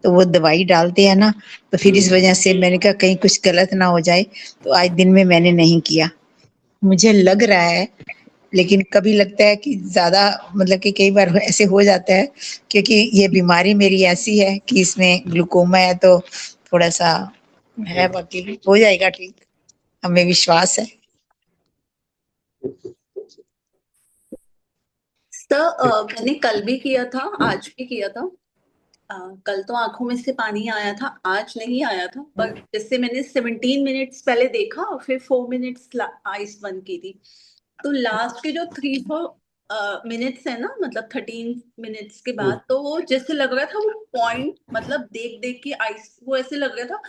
तो वो दवाई डालते हैं ना, तो फिर इस वजह से मैंने कहा कहीं कुछ गलत ना हो जाए, तो आज दिन में मैंने नहीं किया। मुझे लग रहा है, लेकिन कभी लगता है कि ज़्यादा मतलब कि कई बार ऐसे हो जाता है, क्योंकि ये बीमारी मेरी ऐसी है कि इसमें ग्लूकोमा है, तो थोड़ा-सा है, बाकी हो जाएगा ठीक, हमें विश्वास है। मैंने कल भी किया था, आज भी किया था। कल तो आंखों में से पानी आया था, आज नहीं आया था, पर जैसे मैंने 17 मिनट्स पहले देखा और फिर 4 मिनट्स आइस बंद की थी, तो लास्ट के जो 3-4 मिनट्स है ना, मतलब 13 मिनट्स के बाद, तो वो जैसे लग रहा था वो पॉइंट, मतलब देख देख के आइस, वो ऐसे लग रहा था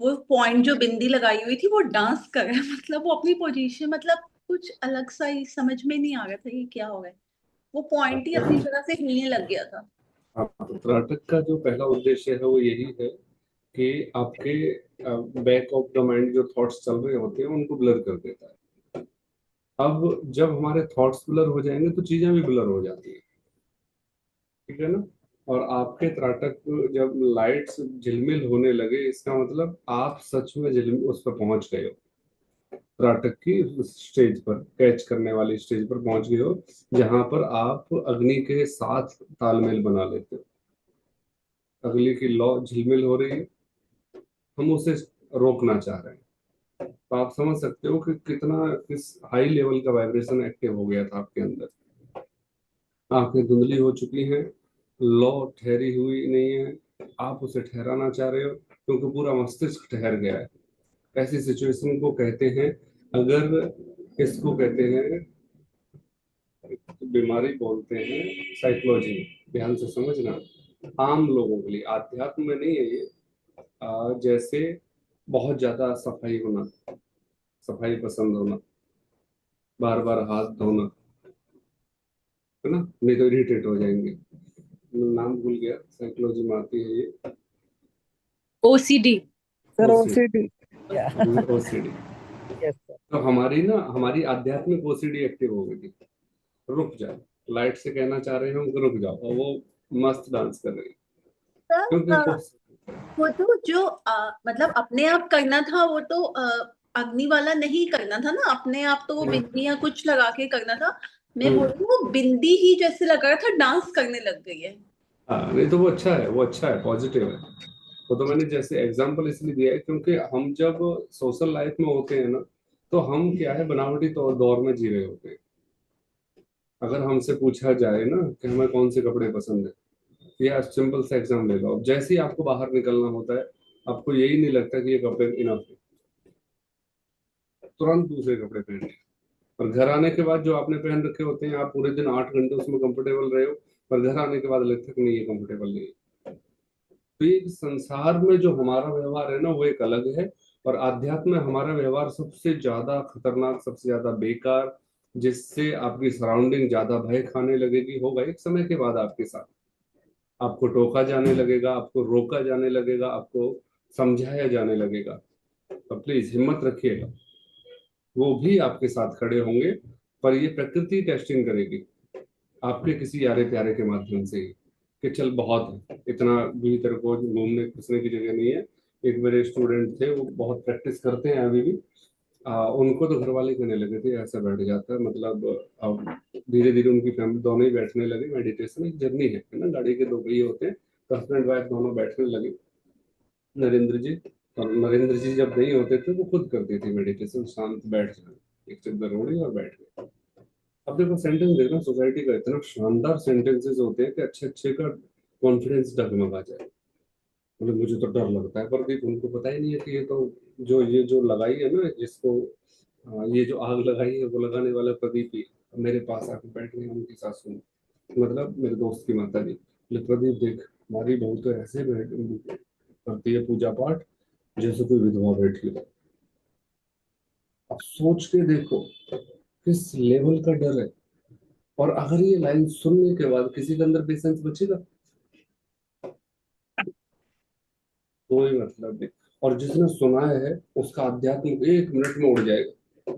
वो पॉइंट जो बिंदी लगाई हुई थी वो डांस कर रहा है। मतलब वो अपनी पोजीशन, मतलब कुछ अलग सा ही समझ में नहीं आ रहा था ये क्या हो रहा है। वो पॉइंट ही अपनी जगह से हिलने लग गया था। हाँ, तो नाटक का जो पहला उद्देश्य है वो यही है कि आपके बैक ऑफ द माइंड जो थॉट्स चल रहे होते हैं उनको ब्लर कर देता है। अब जब हमारे थॉट्स ब्लर हो जाएंगे तो चीजें भी ब्लर हो जाती है, ठीक है ना। और आपके त्राटक जब लाइट्स झिलमिल होने लगे, इसका मतलब आप सच में झिलमिल उस पर पहुंच गए हो, त्राटक की स्टेज पर, कैच करने वाली स्टेज पर पहुंच गए हो, जहां पर आप अग्नि के साथ तालमेल बना लेते हो। अग्नि की लौ झिलमिल हो रही है, हम उसे रोकना चाह रहे हैं। तो आप समझ सकते हो कि कितना, किस हाई लेवल का वाइब्रेशन एक्टिव हो गया था आपके अंदर। आंखें धुंधली हो चुकी हैं, लौ ठहरी हुई नहीं है, आप उसे ठहराना चाह रहे हो क्योंकि पूरा मस्तिष्क ठहर गया है। ऐसी सिचुएशन को कहते हैं, अगर इसको कहते हैं, बीमारी बोलते हैं साइकोलॉजी में, ध्यान से समझना। आम लोगों के लिए, आध्यात्म में नहीं है ये। जैसे बहुत ज्यादा सफाई होना, सफाई पसंद होना, बार बार हाथ धोना, है ना, नहीं तो इरिटेट हो जाएंगे। मैं नाम भूल गया, साइकोलॉजी में आती है ये। ओसीडी। Sir OCD. ओसीडी। या ओसीडी। Yes sir. तो हमारी आध्यात्मिक ओसीडी एक्टिव हो गई थी। रुक जाओ, लाइट से कहना चाह रहे हैं कि रुक जाओ, और वो मस्त डांस कर रही है क्योंकि वो। वो तो जो मतलब अपने आप करना था, वो तो अग्नि वाला नहीं करना था ना अपने आप, तो वो बिंदी या कुछ लगा के करना था। मैं बोल रही हूँ वो बिंदी ही जैसे लग रहा था डांस करने लग गई है। हाँ, नहीं तो वो अच्छा है, वो अच्छा है, पॉजिटिव है। वो तो मैंने जैसे एग्जांपल इसलिए दिया है क्योंकि हम जब सोशल लाइफ में होते हैं ना, तो हम क्या है, बनावटी दौर में जी रहे होते हैं। अगर हमसे पूछा जाए ना कि हमें कौन से कपड़े पसंद है, या सिंपल सा एग्जाम ले लो, अब जैसे ही आपको बाहर निकलना होता है, आपको यही नहीं लगता कि ये कपड़े इनफ है, तुरंत दूसरे कपड़े पहनने। और घर आने के बाद जो आपने पहन रखे होते हैं, आप पूरे दिन 8 घंटे उसमें कंफर्टेबल रहे हो, पर घर आने के बाद लगता है कि नहीं, ये कंफर्टेबल नहीं है। तो ये संसार में जो हमारा व्यवहार है ना, वो एक अलग है। और आध्यात्म में हमारा व्यवहार सबसे ज्यादा खतरनाक, सबसे ज्यादा बेकार, जिससे आपकी सराउंडिंग ज्यादा भय खाने लगेगी, होगा एक समय के बाद आपके साथ। आपको टोका जाने लगेगा, आपको रोका जाने लगेगा, आपको समझाया जाने लगेगा। तो प्लीज हिम्मत रखिएगा, वो भी आपके साथ खड़े होंगे, पर ये प्रकृति टेस्टिंग करेगी आपके किसी यारे प्यारे के माध्यम से ही, कि चल बहुत है, इतना भी तेरे को घूमने फिरने की जगह नहीं है। एक मेरे स्टूडेंट थे, वो बहुत प्रैक्टिस करते हैं अभी भी। उनको तो घर वाले कहने लगे थे ऐसा बैठ जाता है, मतलब अब धीरे धीरे उनकी फैमिली दोनों ही बैठने लगे। मेडिटेशन एक जर्नी है ना, गाड़ी के दो पहिए होते हैं, तो हस्बैंड वाइफ दोनों बैठने लगे। नरेंद्र जी, और नरेंद्र जी जब नहीं होते थे वो खुद करती थी मेडिटेशन, शांत बैठ जाना, एक चद्दर ओढ़ी और बैठ गए। अब देखो सेंटेंस देखना, सोसाइटी का इतना शानदार सेंटेंसेस होते हैं कि अच्छे अच्छे का कॉन्फिडेंस डगमगा जाए। मतलब मुझे तो डर लगता है, पर देख उनको पता ही नहीं है कि ये तो, ये जो लगाई है ना जिसको, ये जो आग लगाई है वो लगाने वाला प्रदीप ही है। मेरे पास आके बैठ गए उनकी सासू ने, मतलब मेरे दोस्त की माता जी, बोले प्रदीप देख, हमारी बहू तो ऐसे बैठ करती है पूजा पाठ जैसे कोई विधवा बैठी हो। अब सोच के देखो किस लेवल का डर है। और अगर ये लाइन सुनने के बाद किसी के अंदर पेशेंस बचेगा, कोई मतलब नहीं। और जिसने सुनाया है उसका आध्यात्म 1 मिनट में उड़ जाएगा।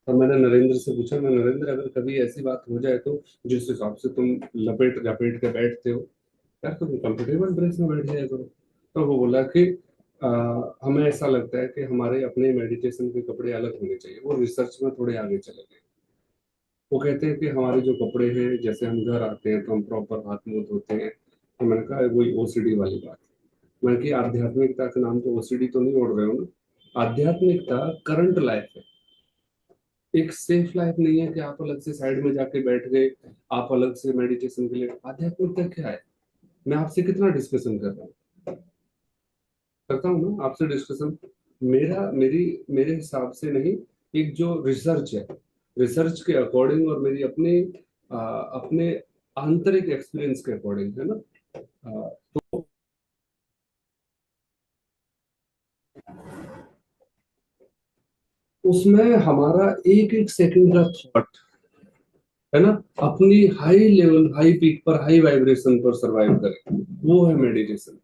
और मैंने नरेंद्र से पूछा, नरेंद्र अगर कभी ऐसी बात हो जाए तो, जिस हिसाब से तुम लपेट लपेट के बैठते हो, यार तुम कंफर्टेबल ड्रेस में बैठ जाया करो। तो वो बोला कि आ, हमें ऐसा लगता है कि हमारे अपने मेडिटेशन के कपड़े अलग होने चाहिए। वो रिसर्च में थोड़े आगे चले गए। वो कहते हैं कि हमारे जो कपड़े हैं, जैसे हम घर आते हैं तो हम प्रॉपर हाथ मुंह धोते हैं। तो मैंने कहा वही ओसीडी वाली बात। मैंने कि आध्यात्मिकता के नाम पे ओसीडी तो नहीं ओढ़ रहे हो ना। आध्यात्मिकता करंट लाइफ है, एक सेफ लाइफ नहीं है कि आप अलग से साइड में जाके बैठ गए, आप अलग से मेडिटेशन के लिए। आध्यात्मिकता क्या है? मैं आपसे कितना डिस्कशन कर रहा हूँ, करता हूँ ना आपसे डिस्कशन। मेरे हिसाब से नहीं, एक जो रिसर्च है, रिसर्च के अकॉर्डिंग और मेरी अपने आंतरिक एक्सपीरियंस के अकॉर्डिंग है ना। तो उसमें हमारा एक एक सेकंड का थॉट है ना, अपनी हाई लेवल, हाई पीक पर, हाई वाइब्रेशन पर सरवाइव करे, वो है मेडिटेशन।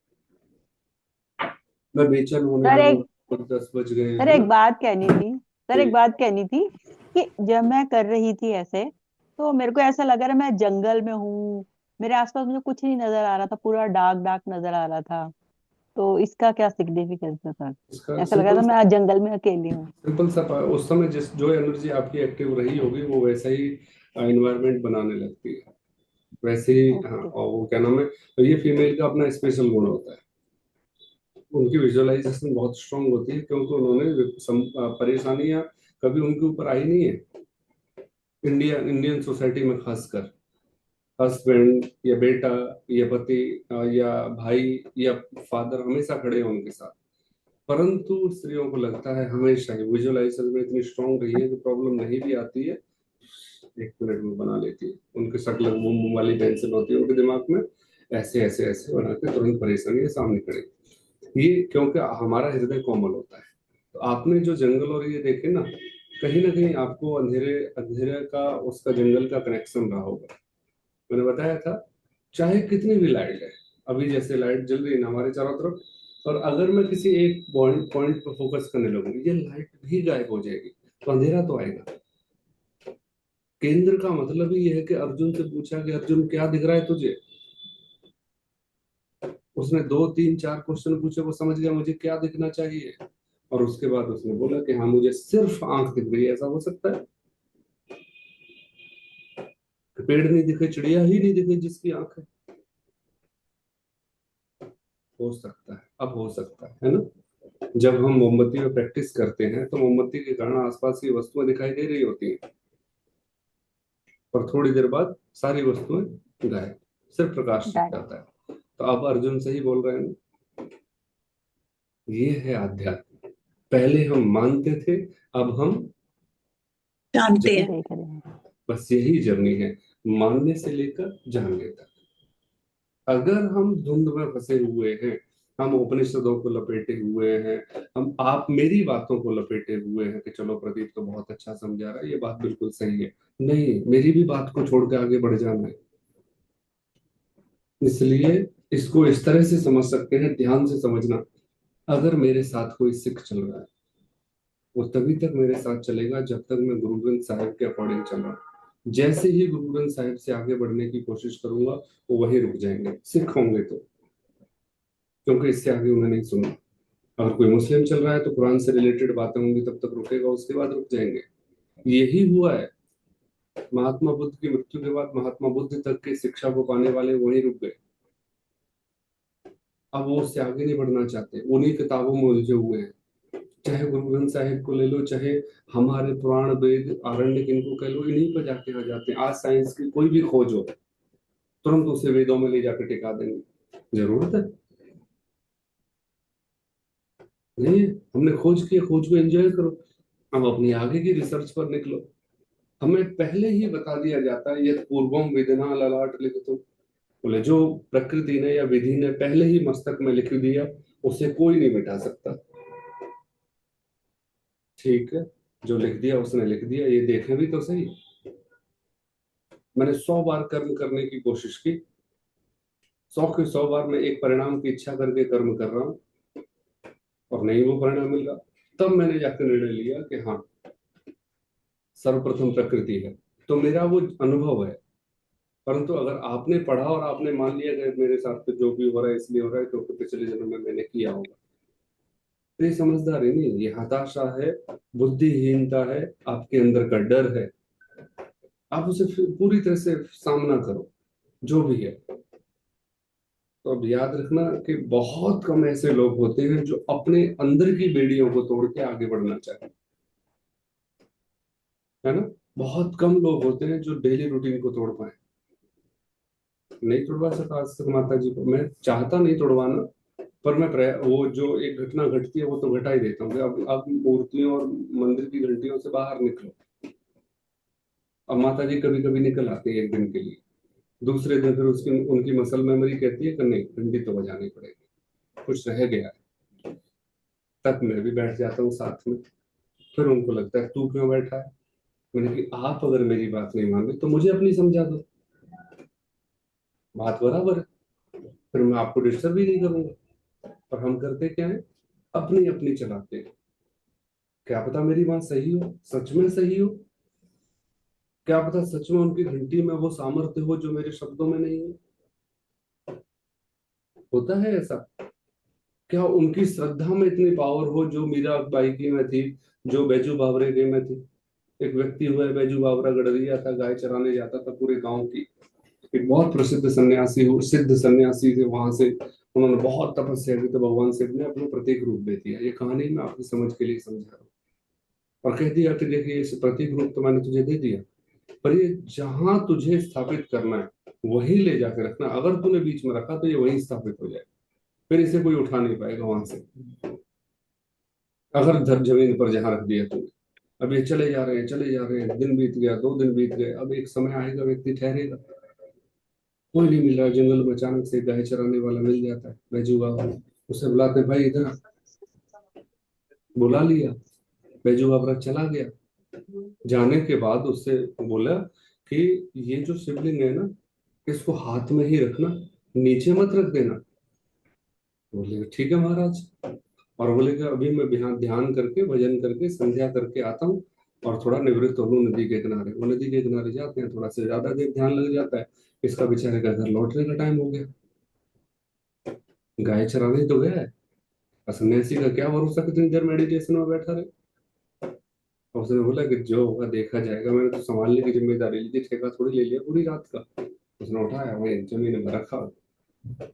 मैं बेचैन होने सर लगूं एक 10 बज गए सर है एक ना। बात कहनी थी। सर जी। एक बात कहनी थी कि जब मैं कर रही थी ऐसे, तो मेरे को ऐसा लग रहा मैं जंगल में हूँ। मेरे आसपास मुझे कुछ नहीं नजर आ रहा था, पूरा डार्क डार्क नजर आ रहा था। तो इसका क्या सिग्निफिकेंस है सर? इसका ऐसा लग रहा था मैं आज जंगल में अकेली हूँ। सिंपल सा उस समय जिस जो एनर्जी आपकी एक्टिव रही होगी वो वैसा ही एनवायरनमेंट बनाने लगती है, वैसे ही। हाँ, ओके। और वो क्या नाम है, तो ये फीमेल का अपना स्पेशल गुण होता है। उनकी विजुअलाइजेशन बहुत स्ट्रांग होती है, क्योंकि उन्होंने परेशानियां कभी उनके ऊपर आई नहीं है। इंडियन सोसाइटी में खासकर हस्बैंड या बेटा या पति या भाई या फादर हमेशा खड़े हैं उनके साथ। परंतु स्त्रियों को लगता है हमेशा ही विजुअलाइजेशन में इतनी स्ट्रांग रही है कि प्रॉब्लम नहीं भी आती है, 1 मिनट में बना लेती है। उनके शक्ल वो वाली टेंशन होती है उनके दिमाग में, ऐसे ऐसे ऐसे बना के तुरंत परेशानी सामने खड़े। ये क्योंकि हमारा हृदय कोमल होता है। तो आपने जो जंगल और ये देखे ना कहीं आपको अंधेरे अंधेरे का, उसका जंगल का कनेक्शन रहा होगा। मैंने बताया था, चाहे कितनी भी लाइट है, अभी जैसे लाइट जल रही है ना हमारे चारों तरफ, और अगर मैं किसी एक पॉइंट पॉइंट पर फोकस करने लगूंगी, ये लाइट भी गायब हो जाएगी, तो अंधेरा तो आएगा। केंद्र का मतलब ही ये है कि अर्जुन से पूछा कि अर्जुन क्या दिख रहा है तुझे। उसने 2 3 4 क्वेश्चन पूछे, वो समझ गया मुझे क्या दिखना चाहिए। और उसके बाद उसने बोला कि हाँ मुझे सिर्फ आंख दिख रही है। ऐसा हो सकता है कि पेड़ नहीं दिखे, चिड़िया ही नहीं दिखे जिसकी आंख है? हो सकता है, अब हो सकता है ना। जब हम मोमबत्ती में प्रैक्टिस करते हैं तो मोमबत्ती के कारण आसपास की वस्तुएं दिखाई दे रही होती हैं, और थोड़ी देर बाद सारी वस्तुएं गायब, सिर्फ प्रकाश दिख That- जाता है। तो अब अर्जुन सही बोल रहे हैं ना, ये है अध्यात्म। पहले हम मानते थे, अब हम जानते हैं। देख रहे हैं। बस यही जर्नी है, मानने से लेकर जानने तक। अगर हम धुंध में फंसे हुए हैं, हम उपनिषदों को लपेटे हुए हैं, हम आप मेरी बातों को लपेटे हुए हैं कि चलो प्रदीप तो बहुत अच्छा समझा रहा है, ये बात बिल्कुल सही है, नहीं, मेरी भी बात को छोड़ के आगे बढ़ जाना है। इसलिए इसको इस तरह से समझ सकते हैं, ध्यान से समझना। अगर मेरे साथ कोई सिख चल रहा है, वो तभी तक मेरे साथ चलेगा जब तक मैं गुरु ग्रंथ साहिब के अकॉर्डिंग चल रहा हूँ। जैसे ही गुरु ग्रंथ साहिब से आगे बढ़ने की कोशिश करूंगा, वो वहीं रुक जाएंगे, सिख होंगे तो, क्योंकि इससे आगे उन्हें नहीं सुनना। अगर कोई मुस्लिम चल रहा है तो कुरान से रिलेटेड बातें होंगी, तब तक रुकेगा, उसके बाद रुक जाएंगे। यही हुआ है, महात्मा बुद्ध की मृत्यु के बाद महात्मा बुद्ध तक की शिक्षा को पाने वाले वहीं रुक गए। अब वो उससे आगे नहीं बढ़ना चाहते, उन्हीं किताबों में उलझे हुए हैं। चाहे गुरु ग्रंथ साहिब को ले लो, चाहे हमारे पुराण वेद आरण्य इनको कह लो, इन्हीं पर जाके आ जाते हैं। आज साइंस की कोई भी खोज हो, तुरंत उसे वेदों में ले जाकर टिका देंगे। जरूरत है नहीं है। हमने खोज की, खोज को एंजॉय करो, अब अपनी आगे की रिसर्च पर निकलो। हमें पहले ही बता दिया जाता है, यह पूर्वम विधिना ललाट लिखितो। बोले जो प्रकृति ने या विधि ने पहले ही मस्तक में लिख दिया, उसे कोई नहीं मिटा सकता। ठीक है, जो लिख दिया उसने लिख दिया, ये देखें भी तो सही। मैंने 100 बार कर्म करने की कोशिश की, 100 के 100 बार मैं एक परिणाम की इच्छा करके कर्म कर रहा हूँ और नहीं वो परिणाम मिल रहा। तब मैंने जाकर निर्णय लिया कि हाँ, सर्वप्रथम प्रकृति है। तो मेरा वो अनुभव है परंतु अगर आपने पढ़ा और आपने मान लिया कि मेरे साथ तो जो भी हो रहा है इसलिए हो रहा है क्योंकि पिछले जन्म में मैंने किया होगा, तो ये समझदारी नहीं, ये हताशा है, बुद्धिहीनता है, आपके अंदर का डर है। आप उसे पूरी तरह से सामना करो जो भी है। तो अब याद रखना कि बहुत कम ऐसे लोग होते हैं जो अपने अंदर की बेड़ियों को तोड़ के आगे बढ़ना चाहते हैं, है ना। बहुत कम लोग होते हैं जो डेली रूटीन को तोड़ पाए। नहीं तोड़वा सका आज तक माता जी को, मैं चाहता नहीं तोड़वाना, पर मैं वो जो एक घटना घटती है वो तो घटा ही देता हूँ। अब मूर्तियों और मंदिर की घंटियों से बाहर निकलो। अब माता जी कभी कभी निकल आती है एक दिन के लिए, दूसरे दिन फिर उसकी उनकी मसल मेमोरी कहती है कि नहीं घंटी तो बजानी पड़ेगी, कुछ रह गया है। तब मैं भी बैठ जाता हूँ साथ में। फिर उनको लगता है तू क्यों बैठा है। मैंने कि आप अगर मेरी बात नहीं मान रहे तो मुझे अपनी समझा दो, बात बराबर है, फिर मैं आपको डिस्टर्ब भी नहीं करूंगा। और हम करते क्या है, अपनी अपनी चलाते हैं। क्या पता मेरी बात सही हो, सच में सही हो, क्या पता सच में उनकी घंटी में वो सामर्थ्य हो जो मेरे शब्दों में नहीं है। होता है ऐसा। क्या उनकी श्रद्धा में इतनी पावर हो जो मीरा बाई की में थी, जो बैजू बावरे के में थी। एक व्यक्ति हुआ है बैजू बावरा, गडरिया था, गाय चराने जाता था पूरे गांव की। एक बहुत प्रसिद्ध सन्यासी, सिद्ध सन्यासी थे वहां से। उन्होंने बहुत तपस्या की तो भगवान शिव ने अपना प्रतीक रूप दे दिया। ये कहानी मैं आपकी समझ के लिए समझा रहा हूँ। और कह दिया कि देखिए इस प्रतीक रूप तो मैंने तुझे दे दिया, पर ये जहां तुझे स्थापित करना है वहीं ले जाकर रखना। अगर तूने बीच में रखा तो ये वहीं स्थापित हो जाए, फिर इसे कोई उठा नहीं पाएगा वहां से। अगर धर जमीन पर जहां रख दिया तूने, अब ये चले जा रहे हैं चले जा रहे हैं, दिन बीत गया, 2 दिन बीत गए, अब एक समय आएगा व्यक्ति ठहरेगा, कोई नहीं मिल रहा। जंगल में अचानक से गाय चराने वाला मिल जाता है, बैजू बाबा, उसे बुलाते हैं, भाई इधर। बुला लिया, बैजू बाबा चला गया। जाने के बाद उससे बोला कि ये जो शिवलिंग है ना, इसको हाथ में ही रखना, नीचे मत रख देना। बोले ठीक है महाराज। और बोले कि अभी मैं ध्यान करके भजन करके संध्या करके आता हूँ और थोड़ा निवृत्त हो लूँ नदी के किनारे। वो नदी के किनारे जाते हैं, थोड़ा से ज्यादा देर ध्यान लग जाता है। इसका बेचारे का घर लौटने का टाइम हो गया, गाय चराने तो गया है। और सन्यासी का क्या भरोसा कितनी देर मेडिटेशन में बैठा रहे। और उसने बोला कि जो होगा देखा जाएगा, मैंने तो संभालने की जिम्मेदारी ली थी, ठेका थोड़ी ले लिया पूरी रात का। उसने उठाया वही जमीन में रखा,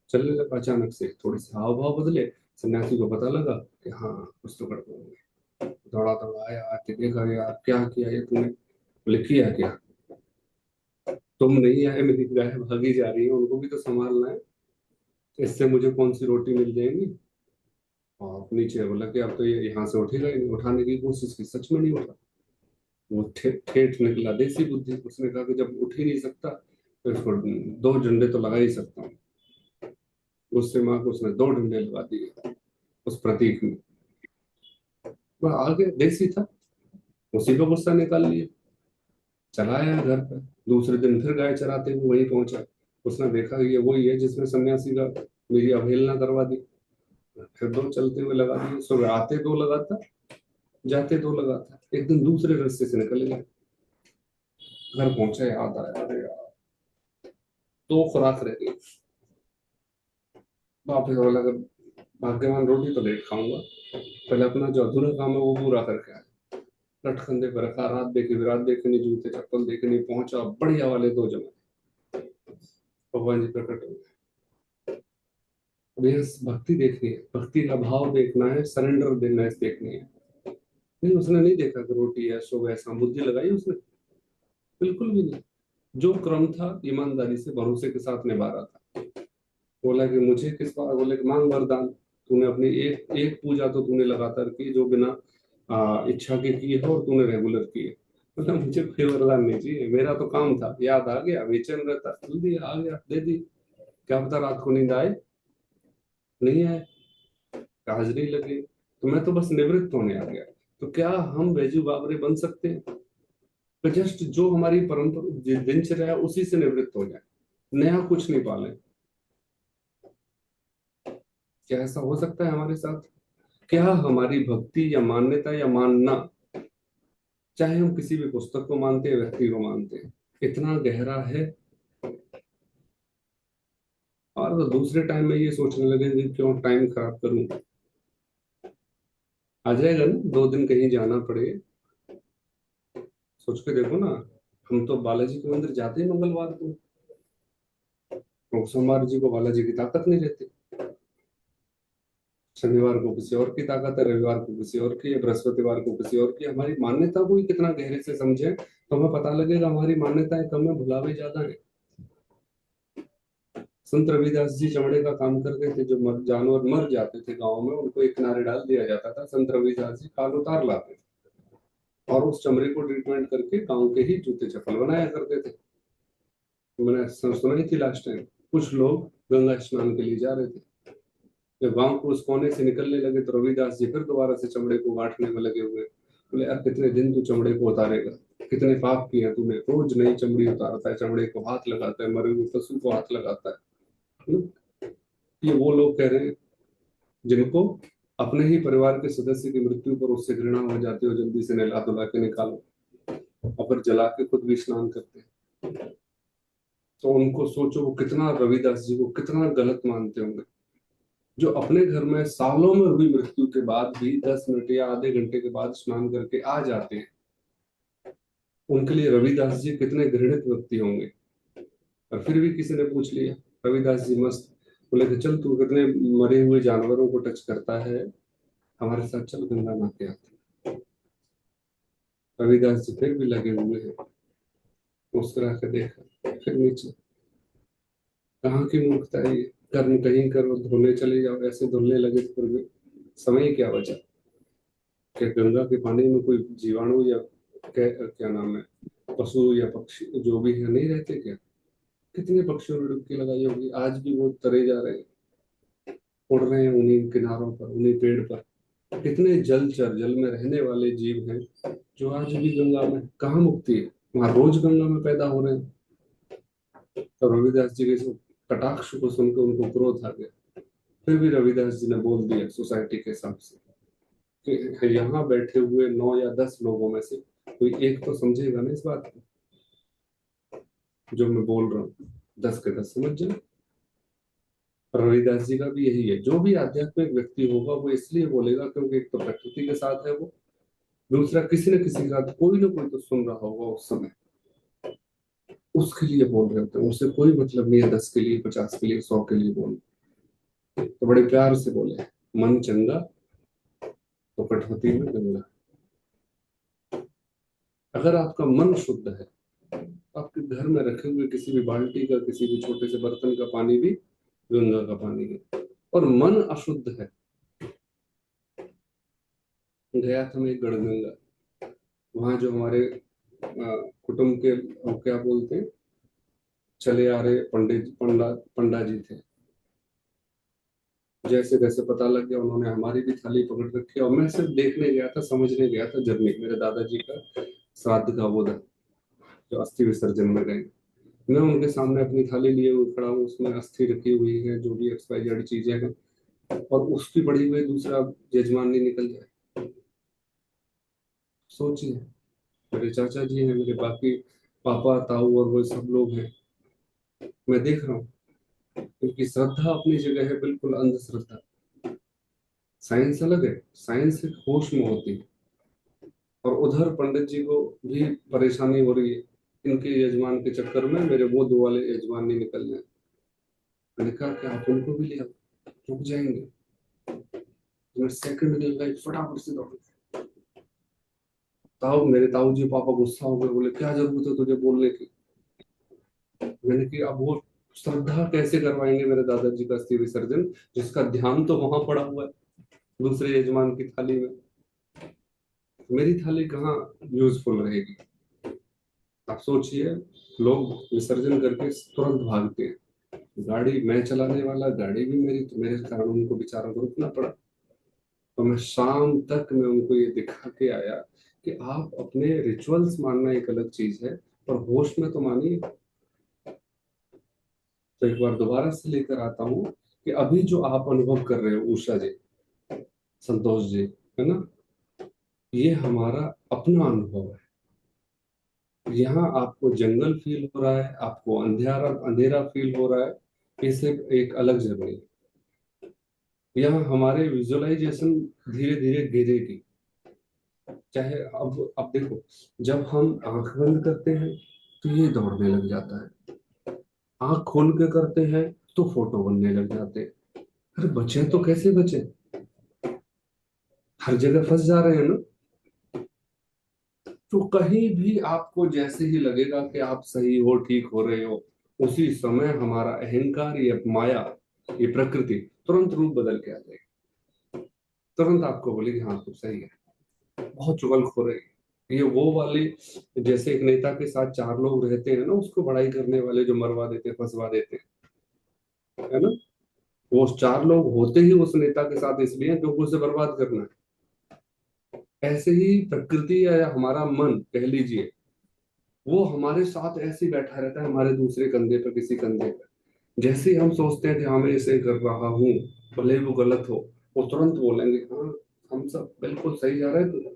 चलने लगा। अचानक से थोड़े से हाव भाव बदले, सन्यासी को पता लगा कि हाँ कुछ तो गड़बड़ हो गई। दौड़ा दौड़ा आया, आके देखा यार क्या किया ये तूने। बोले किया क्या, तुम नहीं आए, मेरी गाय भागी जा रही है, उनको भी तो संभालना है, इससे मुझे कौन सी रोटी मिल जाएगी। और नीचे बोला कि अब तो ये यहाँ से उठेगा ही नहीं। उठाने की कोशिश की, सच में नहीं उठा। वो ठेठ निकला देसी बुद्धि। उसने कहा कि जब उठ ही नहीं सकता तो इसको 2 डंडे तो लगा ही सकता हूँ। उससे माँ को उसने 2 डंडे लगा दिए उस प्रतीक में। वह आगे देसी था, उसी का गुस्सा निकाल लिया, चला आया घर पर। दूसरे दिन फिर गाय चराते हुए वहीं पहुंचा। उसने देखा कि ये वही है जिसने सन्यासी का मेरी अवहेलना करवा दी। फिर 2 चलते हुए लगा दिए। सुबह आते 2 लगाता, जाते 2 लगाता। एक दिन दूसरे रास्ते से निकल गया, घर पहुंचा, याद आया अरे यार 2 खुराक रह गई। वापिस बोला कि भाग्यवान रोटी तो लेट खाऊंगा, पहले अपना जो अधूरा काम है वो पूरा करके आया। लट कंधे पर रखा, रात देखी विरात देखनी, जूते चप्पल देखनी, पहुंचा बढ़िया वाले 2 जमा। भगवान जी प्रकट हो गए। अब यहाँ भक्ति देखनी है, भक्ति का भाव देखना है, सरेंडर देना देखनी है। नहीं उसने नहीं देखा कि रोटी है सुबह ऐसा बुद्धि लगाई उसने, बिल्कुल भी नहीं। जो क्रम था ईमानदारी से भरोसे के साथ निभा रहा था। बोला कि मुझे किस बात, बोले कि मांग वरदान। तूने अपनी एक एक पूजा तो तूने लगातार की जो बिना इच्छा के की है और तूने रेगुलर की है। मतलब मुझे कोई वरदान नहीं चाहिए, मेरा तो काम था, याद आ गया, बेचैन रहता, जल्दी दिया, आ गया, दे दी। क्या पता रात को नींद आए नहीं आए, हाजरी लगी, तो मैं तो बस निवृत्त होने आ गया। तो क्या हम बैजू बावरे बन सकते हैं? तो जस्ट जो हमारी परंपरा दिनचर्या है उसी से निवृत्त हो जाए, नया कुछ नहीं पाले। क्या ऐसा हो सकता है हमारे साथ? क्या हमारी भक्ति या मान्यता या मानना, चाहे हम किसी भी पुस्तक को मानते हैं, व्यक्ति को मानते हैं, इतना गहरा है बार तो दूसरे टाइम में ये सोचने लगे कि क्यों टाइम खराब करूं। आ जाएगा ना 2 दिन कहीं जाना पड़े, सोच के देखो ना। हम तो बालाजी के मंदिर जाते हैं मंगलवार को, और सोमवार जी को बालाजी की ताकत नहीं रहती, शनिवार को किसी और की ताकत है, रविवार को किसी और की है, बृहस्पतिवार को किसी और की। हमारी मान्यता को ही कितना गहरे से समझे तो हमें पता लगेगा हमारी मान्यताएं कम है, भुलावे ज्यादा है। संत रविदास जी चमड़े का काम करते थे, जो जानवर मर जाते थे गाँव में उनको एक किनारे डाल दिया जाता था, संत रविदास जी काल उतार लाते थे और उस चमड़े को ट्रीटमेंट करके गाँव के ही जूते चप्पल बनाया करते थे। मैंने सुनाई थी लास्ट टाइम, कुछ लोग गंगा स्नान के लिए जा रहे थे, जब गांव को उस कोने से निकलने लगे तो रविदास जी फिर दोबारा से चमड़े को गांठने में लगे हुए। बोले यार कितने दिन तू चमड़े को उतारेगा, कितने पाप किए तूने, रोज नई चमड़ी उतारता है, चमड़े को हाथ लगाता है, मरे हुए पशु को हाथ लगाता है। ये वो लोग कह रहे हैं जिनको अपने ही परिवार के सदस्य की मृत्यु पर उससे घृणा हो जाती है, जल्दी से नहला धुला के निकालो, अगर जला के खुद भी स्नान करते हैं। तो उनको सोचो वो कितना रविदास जी को कितना गलत मानते होंगे, जो अपने घर में सालों में हुई मृत्यु के बाद भी 10 मिनट या आधे घंटे के बाद स्नान करके आ जाते हैं। उनके लिए रविदास जी कितने घृणित व्यक्ति होंगे। और फिर भी किसी ने पूछ लिया, रविदास जी मस्त, बोले कि चल तू कितने मरे हुए जानवरों को टच करता है, हमारे साथ चल गंगा नहाते आते। रविदास जी फिर भी लगे हुए हैं, मुस्कुरा के देखा फिर नीचे। कहाँ की मूर्खता है ये, कर्म कहीं करो, धोने चले जाओ, ऐसे धुलने लगे तो फिर भी समय क्या बचा। क्या गंगा के पानी में कोई जीवाणु या क्या नाम है, पशु या पक्षी जो भी है नहीं रहते क्या? कितने पक्षियों ने डुबकी लगाई होगी, आज भी वो तरे जा रहे हैं, उड़ रहे हैं उन्हीं किनारों पर, उन्हीं पेड़ पर। कितने जलचर, जल में रहने वाले जीव हैं जो आज भी गंगा में, कहाँ मुक्ति है, वहां रोज गंगा में पैदा हो रहे हैं। तो रविदास जी के कटाक्ष को सुनकर उनको क्रोध आ गया। फिर भी रविदास जी ने बोल दिया सोसाइटी के हिसाब से कि यहाँ बैठे हुए 9 या 10 लोगों में से कोई एक तो समझेगा ना इस बात को जो मैं बोल रहा हूँ, 10 के 10 समझ जाए। रविदास जी का भी यही है, जो भी आध्यात्मिक व्यक्ति होगा वो इसलिए बोलेगा क्योंकि एक तो प्रकृति के साथ है वो, दूसरा किसी न किसी के साथ कोई ना कोई तो सुन रहा होगा उस समय, उसके लिए बोल रहे होते हैं। उससे कोई मतलब नहीं है 10 के लिए, 50 के लिए, 100 के लिए बोल, तो बड़े प्यार से बोले, मन चंगा तो कटौती में गंगा। अगर आपका मन शुद्ध है, आपके घर में रखे हुए किसी भी बाल्टी का, किसी भी छोटे से बर्तन का पानी भी गंगा का पानी है। और मन अशुद्ध है, गया था मैं गढ़गंगा, वहां जो हमारे कुटुंब के क्या बोलते हैं चले आ रहे पंडा जी थे। जैसे जैसे पता लग गया उन्होंने हमारी भी थाली पकड़ रखी, और मैं सिर्फ देखने गया था, समझने गया था जर्नी। मेरे दादाजी का श्राद्ध का वो था जो अस्थि विसर्जन में गए, मैं उनके सामने अपनी थाली लिए हुए खड़ा हूँ, उसमें अस्थि रखी हुई है, जो भी एक्सपायर्ड चीजें हैं, और उसकी पड़ी हुई दूसरा यजमान नहीं निकल जाए। सोचिए, मेरे चाचा जी हैं, मेरे बाकी पापा ताऊ और वो सब लोग हैं, मैं देख रहा हूँ। क्योंकि श्रद्धा अपनी जगह है, बिल्कुल अंधश्रद्धा। साइंस अलग है, साइंस एक होश में होती है। और उधर पंडित जी को भी परेशानी हो रही है, इनके यजमान के चक्कर में मेरे वो 2 वाले यजमान नहीं निकल जाए। मैंने कहा कि आप उनको भी ले आओ, रुक जाएंगे। तो मैं सेकंड निकल गई, फटाफट से दौड़। मेरे ताऊ जी पापा गुस्सा हो गए, बोले क्या जरूरत है तुझे बोलने की। मैंने कि अब वो श्रद्धा कैसे करवाएंगे मेरे दादाजी का अस्थि विसर्जन, जिसका ध्यान तो वहां पड़ा हुआ है दूसरे यजमान की थाली में, मेरी थाली कहाँ यूजफुल रहेगी। आप सोचिए, लोग विसर्जन करके तुरंत भागते हैं, गाड़ी मैं चलाने वाला, गाड़ी भी मेरी, तो मेरे कारण उनको बेचारों को रुकना पड़ा। तो मैं शाम तक मैं उनको ये दिखा के आया कि आप अपने रिचुअल्स मानना एक अलग चीज है, पर होश में तो मानिए। तो एक बार दोबारा से लेकर आता हूँ कि अभी जो आप अनुभव कर रहे हो उषा जी, संतोष जी, है ना, ये हमारा अपना अनुभव है। यहाँ आपको जंगल फील हो रहा है, आपको अंधेरा अंधेरा फील हो रहा है, ये सिर्फ एक अलग जर्नी है। यहाँ हमारे विजुअलाइजेशन धीरे धीरे गिरेगी। चाहे अब देखो, जब हम आंख बंद करते हैं तो ये दौड़ने लग जाता है, आंख खोल के करते हैं तो फोटो बनने लग जाते हैं। अरे बचे तो कैसे बचे, हर जगह फंस जा रहे हैं ना। तो कहीं भी आपको जैसे ही लगेगा कि आप सही हो, ठीक हो रहे हो, उसी समय हमारा अहंकार, ये माया, ये प्रकृति तुरंत रूप बदल के आ जाएगी। तुरंत आपको बोलेगी हाँ तुम सही है, बहुत चुगलखोर है। ये वो वाले, जैसे एक नेता के साथ चार लोग रहते हैं ना, उसको बड़ाई करने वाले जो मरवा देते, फंसवा देते हैं, है ना। वो चार लोग होते ही उस नेता के साथ इसलिए क्योंकि उसे बर्बाद करना है। ऐसे ही प्रकृति या हमारा मन कह लीजिए, वो हमारे साथ ऐसे ही बैठा रहता है, हमारे दूसरे कंधे पर, किसी कंधे पर। जैसे ही हम सोचते हैं कि हाँ मैं इसे कर रहा हूँ, भले वो गलत हो, वो तुरंत बोलेंगे हाँ हम सब बिल्कुल सही जा रहे हैं, तो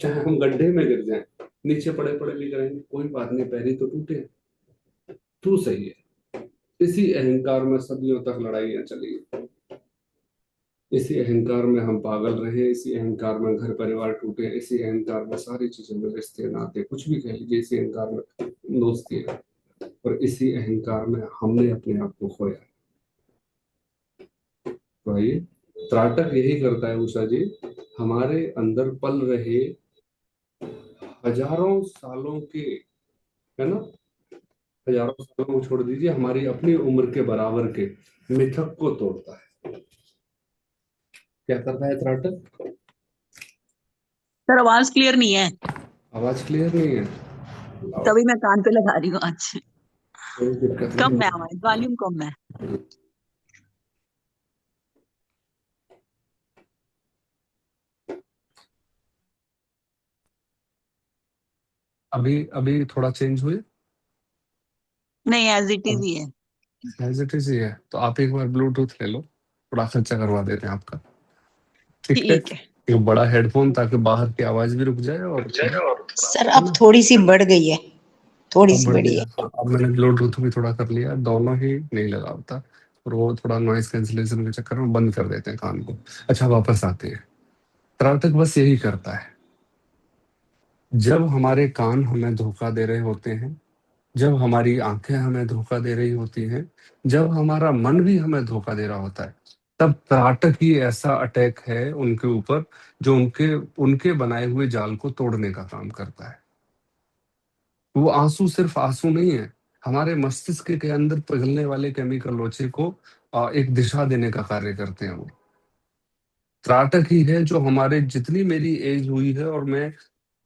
चाहे हम गड्ढे में गिर जाएं, नीचे पड़े पड़े भी करेंगे, कोई बात नहीं, पैरी तो टूटे, तू सही है। इसी अहंकार में सदियों तक लड़ाइयां चली, इसी अहंकार में हम पागल रहे, इसी अहंकार में घर परिवार टूटे, इसी अहंकार में सारी चीजों में रिश्ते नाते कुछ भी कह लीजिए, इसी अहंकार में दोस्ती है, और इसी अहंकार में हमने अपने आप को खोया। तो आइए, त्राटक यही करता है उषा जी, हमारे अंदर पल रहे हजारों सालों के, है ना, हजारों सालों को छोड़ दीजिए, हमारी अपनी उम्र के बराबर के मिथक को तोड़ता है। क्या करता है त्राटक? सर आवाज क्लियर नहीं है, आवाज क्लियर नहीं है? तभी मैं कान पे लगा रही हूँ आज। कोई दिक्कत कम नहीं है आवाज, वॉल्यूम कम है। अभी अभी थोड़ा चेंज हुई? नहीं, एज इट इज ही है। एज इट इज ही है। तो आप एक बार ब्लूटूथ ले लो, थोड़ा खर्चा करवा देते हैं आपका, ठीक है? ठीक है। एक बड़ा हेडफोन, ताकि बाहर की आवाज भी रुक जाए और सर अब थोड़ी सी बढ़ गई है, थोड़ी अब सी बढ़ बढ़ी गया। है। अब मैंने ब्लूटूथ भी थोड़ा कर लिया, दोनों ही नहीं लगा होता, और वो थोड़ा नॉइज कैंसिलेशन के चक्कर में बंद कर देते हैं कान को। अच्छा वापस आते हैं। त्राटक बस यही करता है, जब हमारे कान हमें धोखा दे रहे होते हैं, जब हमारी आंखें हमें धोखा दे रही होती हैं, जब हमारा मन भी हमें धोखा दे रहा होता है, तब त्राटक ही ऐसा अटैक है उनके ऊपर जो उनके उनके बनाए हुए जाल को तोड़ने का काम करता है। वो आंसू सिर्फ आंसू नहीं है, हमारे मस्तिष्क के अंदर पिघलने वाले केमिकल लोचे को एक दिशा देने का कार्य करते हैं। वो त्राटक ही है जो हमारे, जितनी मेरी एज हुई है, और मैं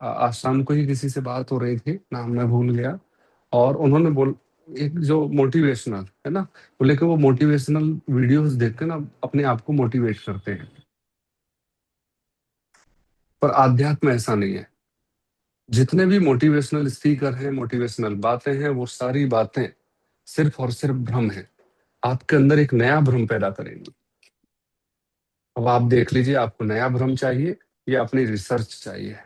आज शाम को ही किसी से बात हो रही थी, नाम मैं भूल गया, और उन्होंने बोल, एक जो मोटिवेशनल है ना, बोले कि वो मोटिवेशनल वीडियोस देख के ना अपने आप को मोटिवेट करते हैं, पर आध्यात्म ऐसा नहीं है। जितने भी मोटिवेशनल स्पीकर हैं, मोटिवेशनल बातें हैं, वो सारी बातें सिर्फ और सिर्फ भ्रम है, आपके अंदर एक नया भ्रम पैदा करेंगी। अब आप देख लीजिए, आपको नया भ्रम चाहिए या अपनी रिसर्च चाहिए?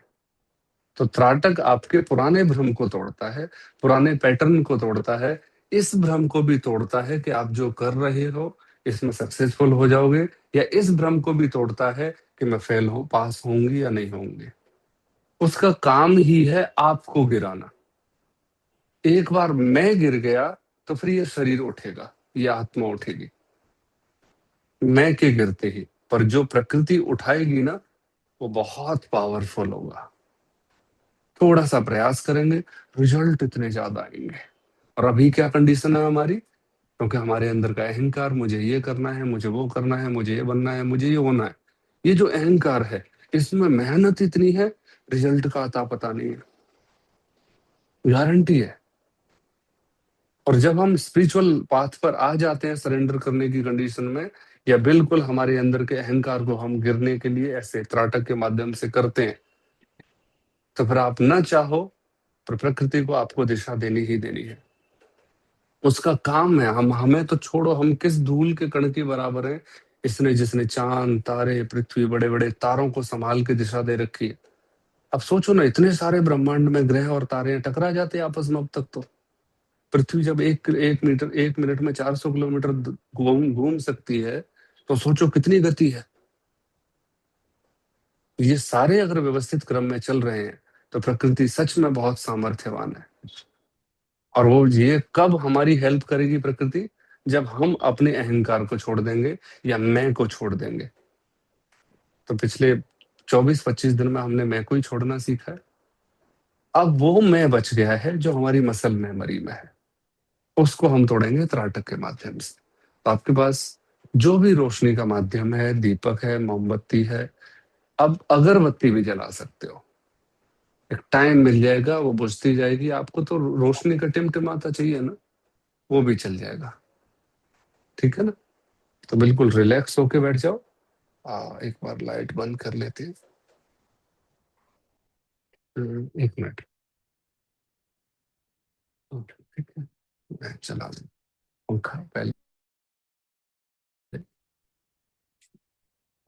तो त्राटक आपके पुराने भ्रम को तोड़ता है, पुराने पैटर्न को तोड़ता है, इस भ्रम को भी तोड़ता है कि आप जो कर रहे हो इसमें सक्सेसफुल हो जाओगे, या इस भ्रम को भी तोड़ता है कि मैं फेल हो, पास होंगी या नहीं होंगी। उसका काम ही है आपको गिराना। एक बार मैं गिर गया तो फिर ये शरीर उठेगा, ये आत्मा उठेगी, मैं के गिरते ही। पर जो प्रकृति उठाएगी ना, वो बहुत पावरफुल होगा। थोड़ा सा प्रयास करेंगे, रिजल्ट इतने ज्यादा आएंगे। और अभी क्या कंडीशन है हमारी? क्योंकि हमारे अंदर का अहंकार, मुझे ये करना है, मुझे वो करना है, मुझे ये बनना है, मुझे ये होना है, ये जो अहंकार है, इसमें मेहनत इतनी है, रिजल्ट का अता पता नहीं है, गारंटी है। और जब हम स्पिरिचुअल पाथ पर आ जाते हैं, सरेंडर करने की कंडीशन में, या बिल्कुल हमारे अंदर के अहंकार को हम गिरने के लिए ऐसे त्राटक के माध्यम से करते हैं, तो फिर आप ना चाहो, पर प्रकृति को आपको दिशा देनी ही देनी है। उसका काम है, हम हमें तो छोड़ो, हम किस धूल के कण के बराबर हैं, इसने जिसने चांद, तारे, पृथ्वी, बड़े बड़े तारों को संभाल के दिशा दे रखी है। अब सोचो ना, इतने सारे ब्रह्मांड में ग्रह और तारे टकरा जाते आपस में अब तक, तो पृथ्वी जब एक मिनट में 400 किलोमीटर घूम सकती है, तो सोचो कितनी गति है। ये सारे अगर व्यवस्थित क्रम में चल रहे हैं तो प्रकृति सच में बहुत सामर्थ्यवान है। और वो ये कब हमारी हेल्प करेगी प्रकृति? जब हम अपने अहंकार को छोड़ देंगे या मैं को छोड़ देंगे। तो पिछले 24-25 दिन में हमने मैं को ही छोड़ना सीखा है। अब वो मैं बच गया है जो हमारी मसल मेमोरी में है, उसको हम तोड़ेंगे त्राटक के माध्यम से। तो आपके पास जो भी रोशनी का माध्यम है, दीपक है, मोमबत्ती है, अब अगरबत्ती भी जला सकते हो। एक टाइम मिल जाएगा, वो बुझती जाएगी। आपको तो रोशनी का टिमटिमाता चाहिए ना, वो भी चल जाएगा। ठीक है ना? तो बिल्कुल रिलैक्स होके बैठ जाओ। एक बार लाइट बंद कर लेते हैं। एक मिनट। ठीक है, मैं चला दूं पंखा पहले।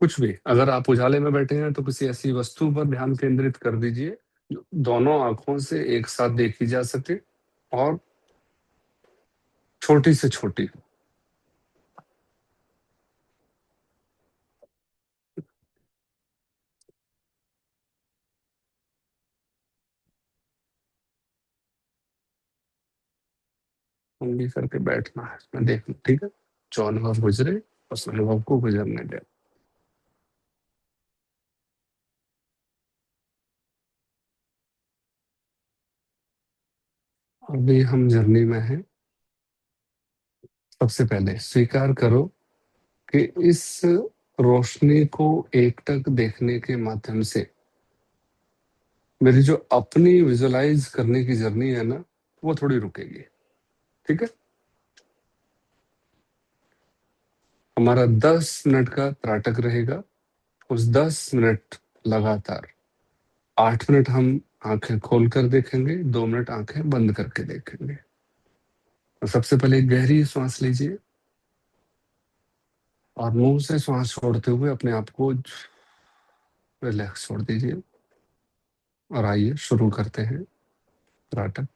कुछ भी, अगर आप उजाले में बैठे हैं तो किसी ऐसी वस्तु पर ध्यान केंद्रित कर दीजिए जो दोनों आंखों से एक साथ देखी जा सके और छोटी से छोटी हो। उंगली करके बैठना है, मैं देखना। ठीक है, जो अनुभव गुजरे उस अनुभव को गुजरने दे। अभी हम जर्नी में हैं। सबसे पहले स्वीकार करो कि इस रोशनी को एकटक देखने के माध्यम से मेरी जो अपनी विजुअलाइज करने की जर्नी है ना, वो थोड़ी रुकेगी। ठीक है, हमारा 10 मिनट का त्राटक रहेगा। उस 10 मिनट लगातार 8 मिनट हम आंखें खोलकर देखेंगे, 2 मिनट आंखें बंद करके देखेंगे। तो सबसे पहले गहरी सांस लीजिए और मुंह से सांस छोड़ते हुए अपने आप को रिलैक्स छोड़ दीजिए। और आइए शुरू करते हैं त्राटक।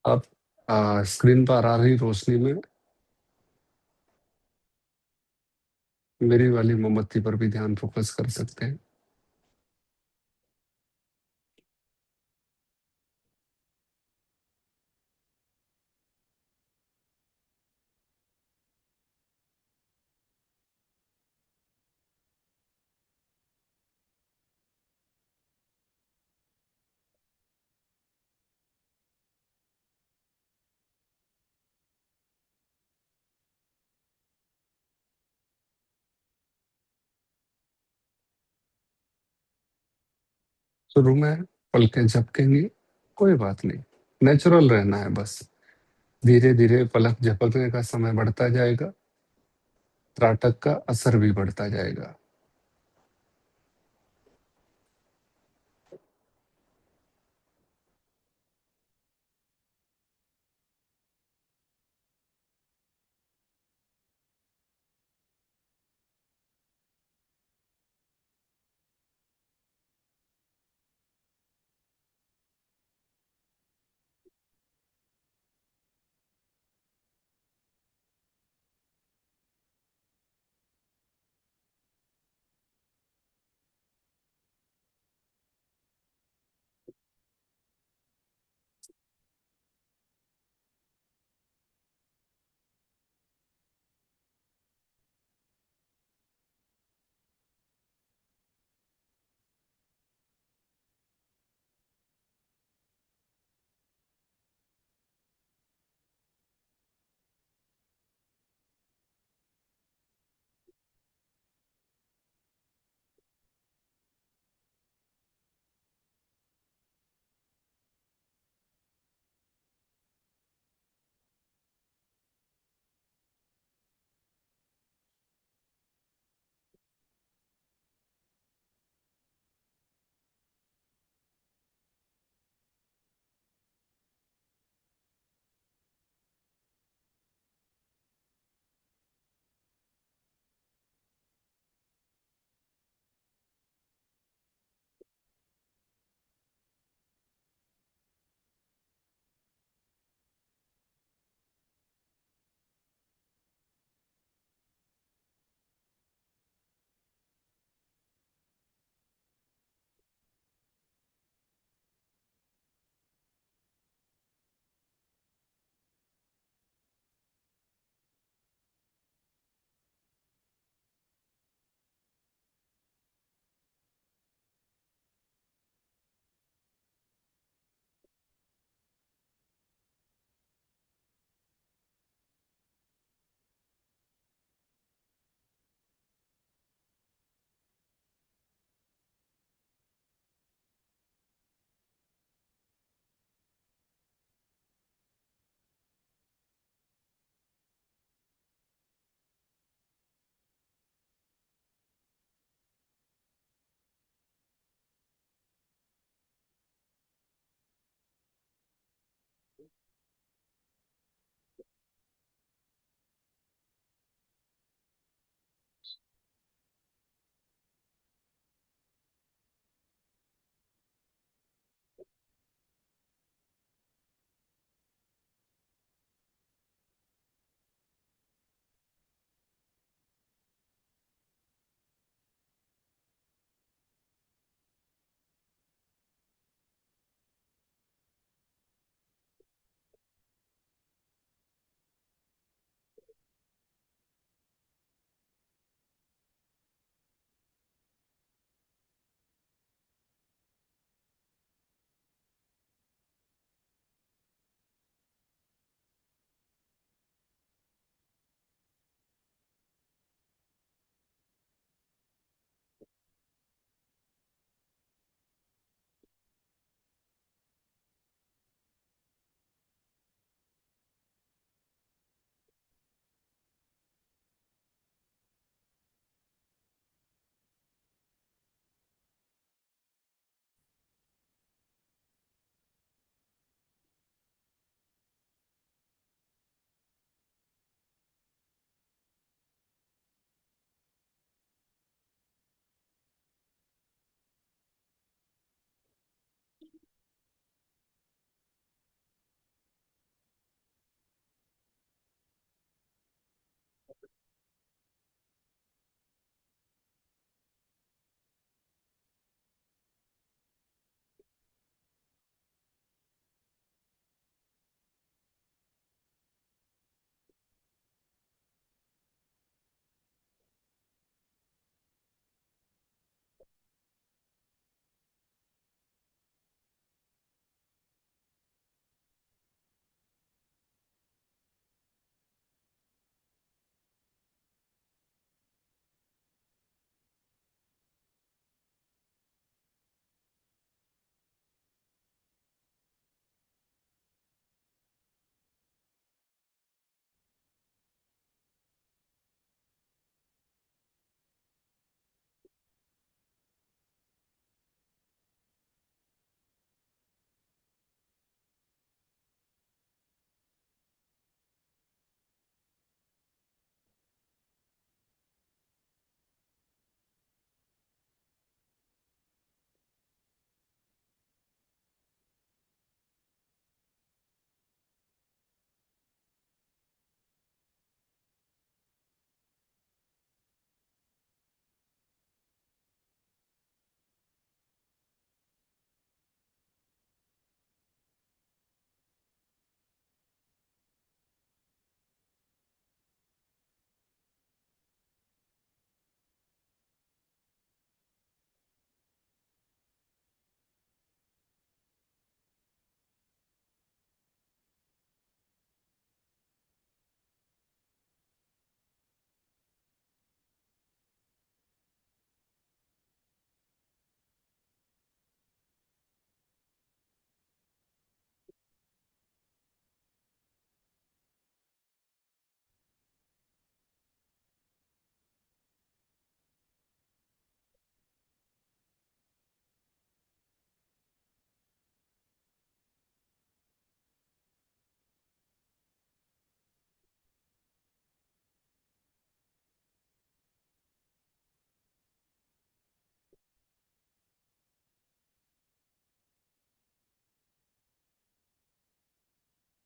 आप स्क्रीन पर आ रही रोशनी में मेरी वाली मोमबत्ती पर भी ध्यान फोकस कर सकते हैं। शुरू में पलकें झपकेंगी, कोई बात नहीं, नेचुरल रहना है बस। धीरे धीरे पलक झपकने का समय बढ़ता जाएगा, त्राटक का असर भी बढ़ता जाएगा।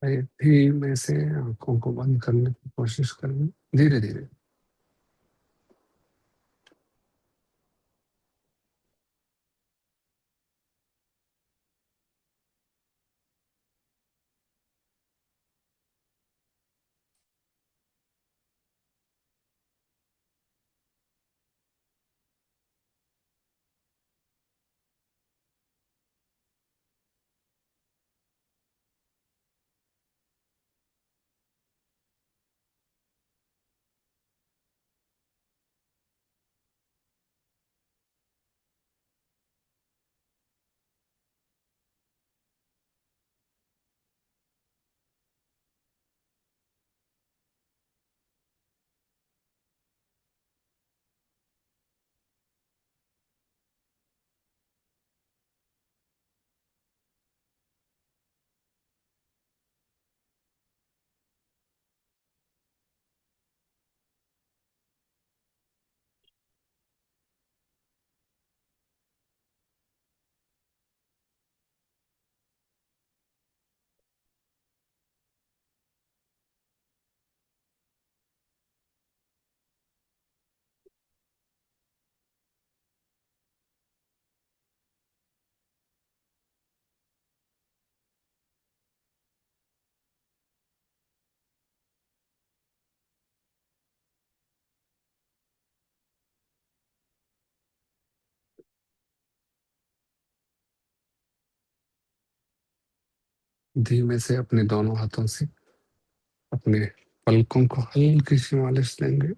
धीमे से आंखों को बंद करने की कोशिश करनी, धीरे धीरे। धीमे से अपने दोनों हाथों से अपने पलकों को हल्की सी मालिश देंगे।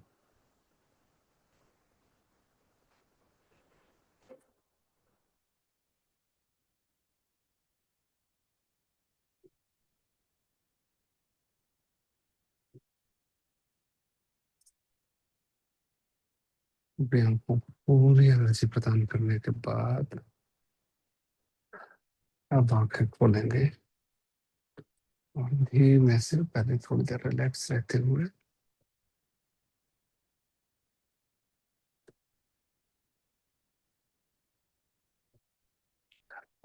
अपनी आंखों को पूरी एनर्जी प्रदान करने के बाद अब आंखें खोलेंगे और धीमे से पहले थोड़ी देर रिलैक्स रहते हुए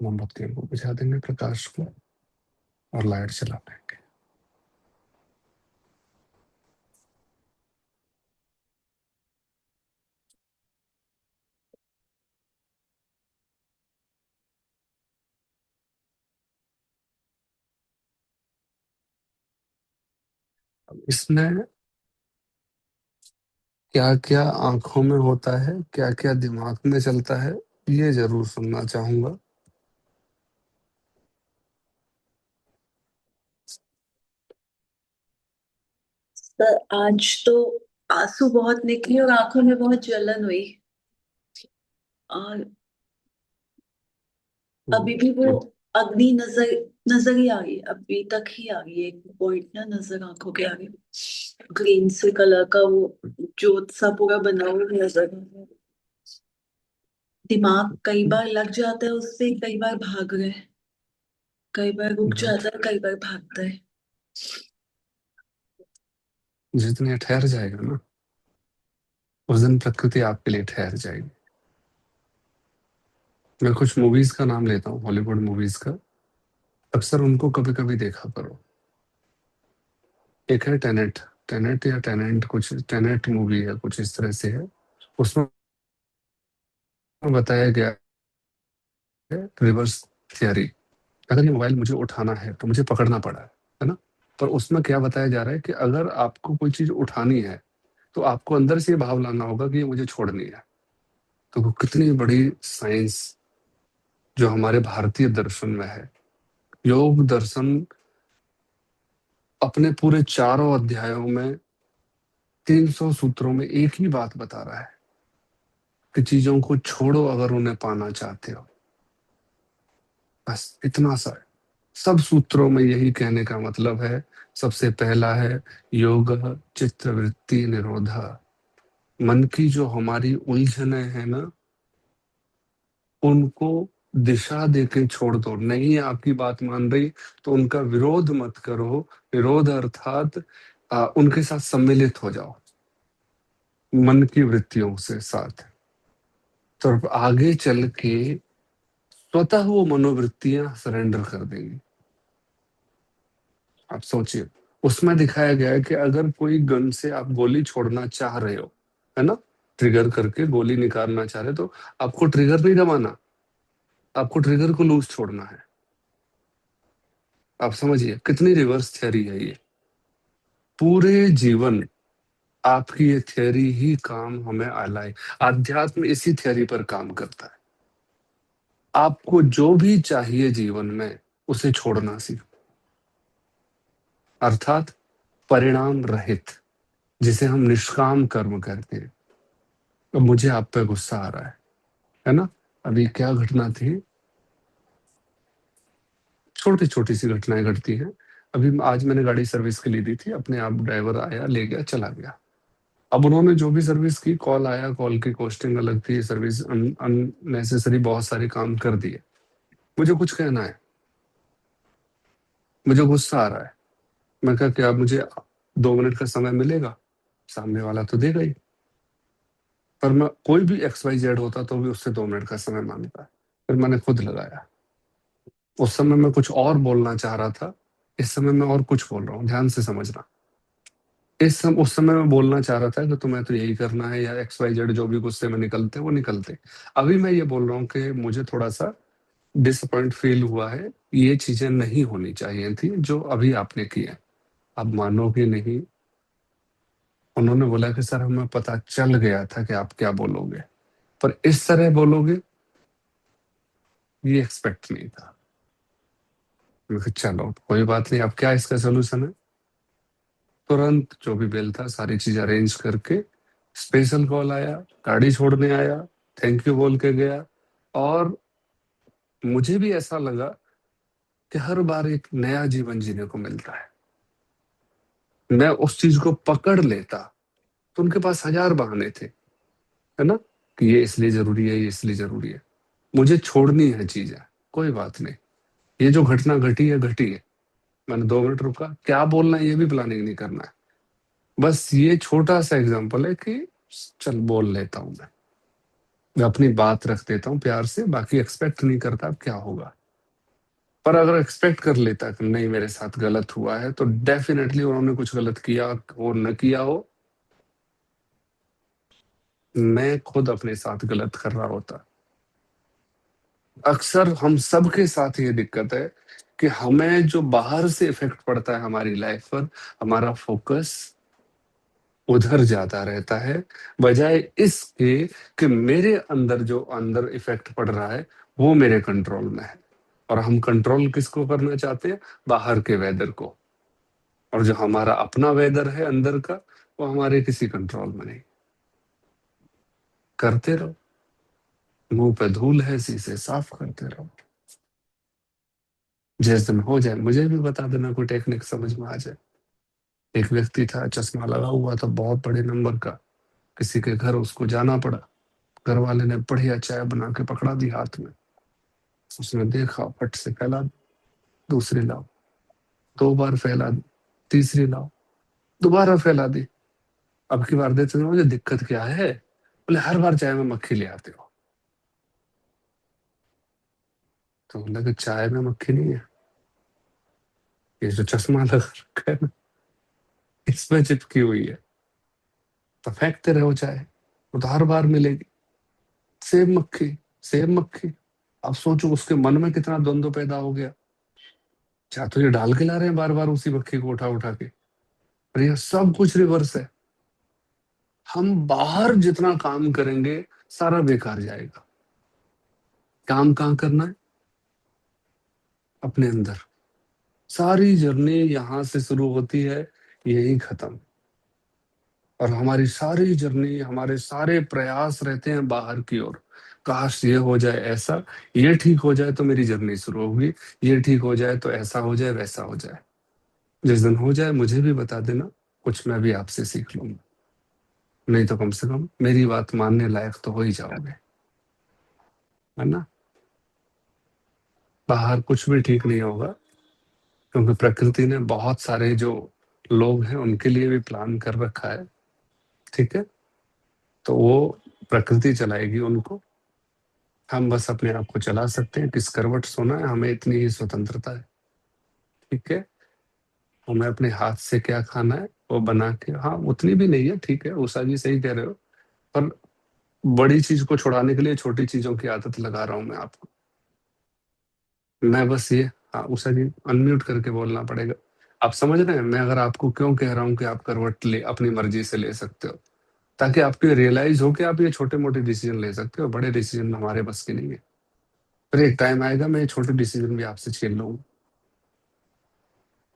मोमबत्तियों को बुझा देंगे, प्रकाश को, और लाइट चला देंगे। अब इसमें क्या क्या आंखों में होता है, क्या क्या दिमाग में चलता है, ये जरूर सुनना चाहूंगा। सर आज तो आंसू बहुत निकले और आंखों में बहुत जलन हुई, और अभी भी वो अग्नि नजर नजर ही आ रही है, अभी तक ही आ रही है, एक पॉइंट ना नजर आंखों के आगे, ग्रीन से कलर का वो जोत सा पूरा बना हुआ नजर आ रहा है। दिमाग कई बार लग जाता है उससे, कई बार भाग रहा है, कई बार रुक जाता है, कई बार भागता है। जितने ठहर जाएगा ना, उस दिन प्रकृति आपके लिए ठहर जाएगी। मैं कुछ मूवीज का नाम लेता हूँ, हॉलीवुड मूवीज का, अक्सर उनको कभी कभी देखा करो। एक है टेनेट, टेनेट या टेनेंट, कुछ टेनेट मूवी है, कुछ इस तरह से है। उसमें बताया गया है रिवर्स थियरी। अगर ये मोबाइल मुझे उठाना है तो मुझे पकड़ना पड़ा है ना, पर उसमें क्या बताया जा रहा है कि अगर आपको कोई चीज उठानी है तो आपको अंदर से ये भाव लाना होगा कि ये मुझे छोड़नी है। तो वो कितनी बड़ी साइंस जो हमारे भारतीय दर्शन में है। योग दर्शन अपने पूरे चारों अध्यायों में 300 सूत्रों में एक ही बात बता रहा है कि चीजों को छोड़ो अगर उन्हें पाना चाहते हो। बस इतना सा है। सब सूत्रों में यही कहने का मतलब है। सबसे पहला है योग चित्तवृत्ति निरोधा। मन की जो हमारी उलझने हैं ना, उनको दिशा देके छोड़ दो। नहीं आपकी बात मान रही तो उनका विरोध मत करो। विरोध अर्थात उनके साथ सम्मिलित हो जाओ, मन की वृत्तियों से साथ। तो आगे चल के स्वतः वो मनोवृत्तियां सरेंडर कर देंगी। आप सोचिए, उसमें दिखाया गया है कि अगर कोई गन से आप गोली छोड़ना चाह रहे हो, है ना, ट्रिगर करके गोली निकालना चाह रहे हो, तो आपको ट्रिगर नहीं दबाना, आपको ट्रिगर को लूज छोड़ना है। आप समझिए कितनी रिवर्स थ्योरी है ये। पूरे जीवन आपकी ये थ्योरी ही काम हमें आलाए। अध्यात्म इसी थ्योरी पर काम करता है। आपको जो भी चाहिए जीवन में उसे छोड़ना सीखो, अर्थात परिणाम रहित, जिसे हम निष्काम कर्म कहते हैं। तो मुझे आप पे गुस्सा आ रहा है ना। अभी क्या घटना थी, छोटी छोटी सी घटनाएं घटती हैं। अभी आज मैंने गाड़ी सर्विस के लिए दी थी, अपने आप ड्राइवर आया, ले गया, चला गया। अब उन्होंने जो भी सर्विस की, कॉल आया, कॉल की कॉस्टिंग अलग थी, सर्विस अननेसेसरी बहुत सारे काम कर दिए। मुझे कुछ कहना है, मुझे गुस्सा आ रहा है। मैं कहा क्या मुझे 2 मिनट का समय मिलेगा? सामने वाला तो देगा ही, पर मैं कोई भी XYZ होता तो भी उससे 2 मिनट का समय मांगता है। फिर मैंने खुद लगाया। उस समय मैं कुछ और बोलना चाह रहा था, इस समय मैं और कुछ बोल रहा हूँ, ध्यान से समझना। उस समय मैं बोलना चाह रहा था कि तुम्हें तो यही करना है, या XYZ जो भी गुस्से में निकलते वो निकलते। अभी मैं ये बोल रहा हूँ कि मुझे थोड़ा सा डिसअपॉइंट फील हुआ है, ये चीजें नहीं होनी चाहिए थी जो अभी आपने की है। आप मानोगे नहीं, उन्होंने बोला कि सर हमें पता चल गया था कि आप क्या बोलोगे, पर इस तरह बोलोगे ये एक्सपेक्ट नहीं था। मैं कहा, चलो कोई बात नहीं, अब क्या इसका सोल्यूशन है? तुरंत जो भी बिल था सारी चीज अरेंज करके स्पेशल कॉल आया, गाड़ी छोड़ने आया, थैंक यू बोल के गया। और मुझे भी ऐसा लगा कि हर बार एक नया जीवन जीने को मिलता है। मैं उस चीज को पकड़ लेता तो उनके पास 1000 बहाने थे, है ना, कि ये इसलिए जरूरी है, ये इसलिए जरूरी है। मुझे छोड़नी है चीजें, कोई बात नहीं, ये जो घटना घटी है घटी है। मैंने 2 मिनट रुका, क्या बोलना है ये भी प्लानिंग नहीं करना है। बस ये छोटा सा एग्जांपल है कि चल बोल लेता हूं, मैं अपनी बात रख देता हूँ प्यार से, बाकी एक्सपेक्ट नहीं करता अब क्या होगा। पर अगर एक्सपेक्ट कर लेता कि नहीं मेरे साथ गलत हुआ है, तो डेफिनेटली उन्होंने कुछ गलत किया हो न किया हो, मैं खुद अपने साथ गलत कर रहा होता। अक्सर हम सबके साथ ये दिक्कत है कि हमें जो बाहर से इफेक्ट पड़ता है हमारी लाइफ पर, हमारा फोकस उधर जाता रहता है, बजाय इसके कि मेरे अंदर जो अंदर इफेक्ट पड़ रहा है वो मेरे कंट्रोल में है। और हम कंट्रोल किसको करना चाहते हैं? बाहर के वेदर को। और जो हमारा अपना वेदर है अंदर का, वो हमारे किसी कंट्रोल में नहीं। करते रहो, मुंह पे धूल है शीशे साफ करते रहो। जिस दिन हो जाए मुझे भी बता देना, कोई टेक्निक समझ में आ जाए। एक व्यक्ति था, चश्मा लगा हुआ था, बहुत बड़े नंबर का, किसी के घर उसको जाना पड़ा। घर वाले ने बढ़िया चाय बना के पकड़ा दी हाथ में, उसने देखा, फट से फैला दी, दूसरी लाओ, 2 बार फैला दी, तीसरी लाओ, दोबारा फैला दी। अब की बार देते मुझे दिक्कत क्या है? बोले हर बार चाय में मक्खी ले आते हो। तो बोला कि चाय में मक्खी नहीं है, ये जो चश्मा लगा रखा है ना इसमें चिपकी हुई है। तो फेंकते रहो चाय, वो तो हर बार मिलेगी। सेम मक्खी, सेम मक्खी। अब सोचो उसके मन में कितना द्वंद्व पैदा हो गया। चाहे तो ये डाल के ला रहे हैं बार बार उसी मक्खी को उठा उठा के, पर ये सब कुछ रिवर्स है। हम बाहर जितना काम करेंगे सारा बेकार जाएगा। काम कहाँ करना है? अपने अंदर। सारी जर्नी यहां से शुरू होती है, यही खत्म। और हमारी सारी जर्नी, हमारे सारे प्रयास रहते हैं बाहर की ओर। काश ये हो जाए ऐसा, ये ठीक हो जाए तो मेरी जर्नी शुरू होगी, ये ठीक हो जाए तो ऐसा हो जाए, वैसा हो जाए। जिस दिन हो जाए मुझे भी बता देना, कुछ मैं भी आपसे सीख लूंगा। नहीं तो कम से कम मेरी बात मानने लायक तो हो ही जाओगे, है ना। बाहर कुछ भी ठीक नहीं होगा, क्योंकि प्रकृति ने बहुत सारे जो लोग हैं उनके लिए भी प्लान कर रखा है, ठीक है। तो वो प्रकृति चलाएगी उनको, हम बस अपने आप को चला सकते हैं। किस करवट सोना है, हमें इतनी ही स्वतंत्रता है, ठीक है। हमें अपने हाथ से क्या खाना है वो बना के, हाँ उतनी भी नहीं है, ठीक है उषा जी सही कह रहे हो, पर बड़ी चीज को छुड़ाने के लिए छोटी चीजों की आदत लगा रहा हूं मैं आपको। मैं बस ये, हाँ उषा जी अनम्यूट करके बोलना पड़ेगा। आप समझ रहे हैं मैं अगर आपको क्यों कह रहा हूँ कि आप करवट ले अपनी मर्जी से ले सकते हो, ताकि आपको रियलाइज हो कि आप ये छोटे मोटे डिसीजन ले सकते हो, बड़े डिसीजन हमारे बस के नहीं है। फिर एक टाइम आएगा मैं ये छोटे डिसीजन भी आपसे छीन लूंगा,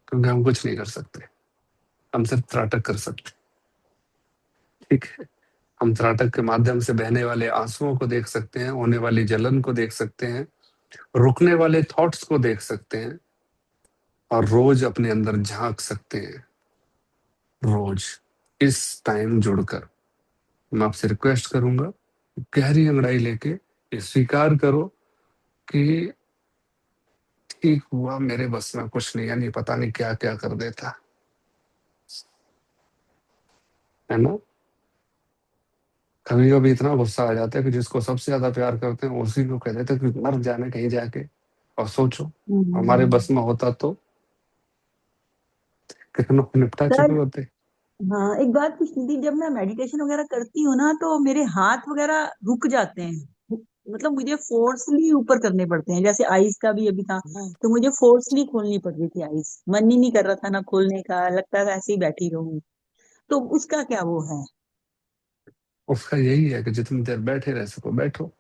क्योंकि हम कुछ नहीं कर सकते, हम सिर्फ त्राटक कर सकते। ठीक है, हम त्राटक के माध्यम से बहने वाले आंसुओं को देख सकते हैं, होने वाली जलन को देख सकते हैं, रुकने वाले थॉट्स को देख सकते हैं, और रोज अपने अंदर झांक सकते हैं। रोज इस टाइम जुड़कर मैं आपसे रिक्वेस्ट करूंगा, गहरी अंगड़ाई लेके ये स्वीकार करो कि ठीक हुआ, मेरे बस में कुछ नहीं, यानी पता नहीं क्या क्या कर देता है ना। कभी कभी इतना गुस्सा आ जाता है कि जिसको सबसे ज्यादा प्यार करते हैं उसी को कह देते हैं कि मर जाने कहीं जाके। और सोचो हमारे बस में होता तो कितनों को निपटा चुके सर, होते। हाँ एक बात पूछनी थी, जब मैं मेडिटेशन वगैरह करती हूँ ना तो मेरे हाथ वगैरह रुक जाते हैं, मतलब मुझे फोर्सली ऊपर करने पड़ते हैं। जैसे आईज का भी अभी था, तो मुझे फोर्सली खोलनी पड़ रही थी आईज, मन ही नहीं कर रहा था ना खोलने का, लगता था ऐसे ही बैठी रहूं। तो उसका क्या वो है? उसका यही है कि जितनी देर बैठे रह सको बैठो,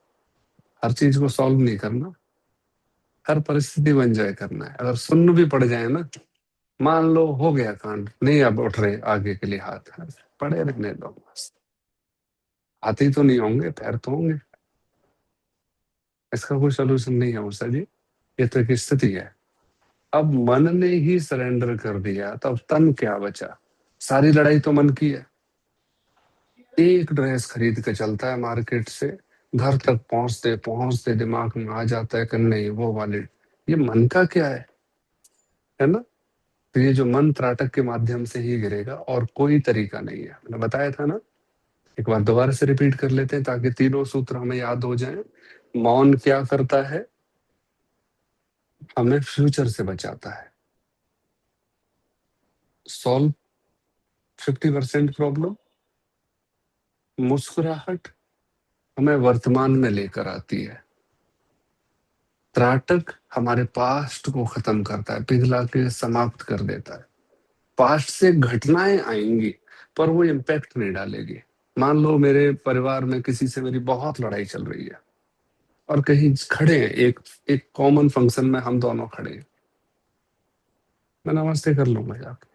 हर चीज को सॉल्व नहीं करना, हर परिस्थिति को एंजॉय करना है। अगर सुन्न भी पड़ जाए ना, मान लो हो गया कांड, नहीं अब उठ रहे आगे के लिए हाथ, पड़े रहने दो, हाथ ही तो नहीं होंगे, पैर तो होंगे। इसका कोई सोल्यूशन नहीं है उषा जी, ये तो एक स्थिति है। अब मन ने ही सरेंडर कर दिया, तब तन क्या बचा। सारी लड़ाई तो मन की है। एक ड्रेस खरीद के चलता है मार्केट से, घर तक पहुंचते पहुंचते दिमाग में आ जाता है कि नहीं वो वाले, ये मन का क्या है ना। तो ये जो मन त्राटक के माध्यम से ही गिरेगा, और कोई तरीका नहीं है। मैंने बताया था ना, एक बार दोबारा से रिपीट कर लेते हैं ताकि तीनों सूत्र हमें याद हो जाएं। मौन क्या करता है, हमें फ्यूचर से बचाता है। Solve 50% problem. मुस्कुराहट हमें वर्तमान में लेकर आती है। त्राटक हमारे पास्ट को खत्म करता है, पिघला के समाप्त कर देता है। पास्ट से घटनाएं आएंगी पर वो इम्पैक्ट नहीं डालेगी। मान लो मेरे परिवार में किसी से मेरी बहुत लड़ाई चल रही है, और कहीं खड़े हैं, एक एक कॉमन फंक्शन में हम दोनों खड़े हैं, मैं नमस्ते कर लूंगा जाके,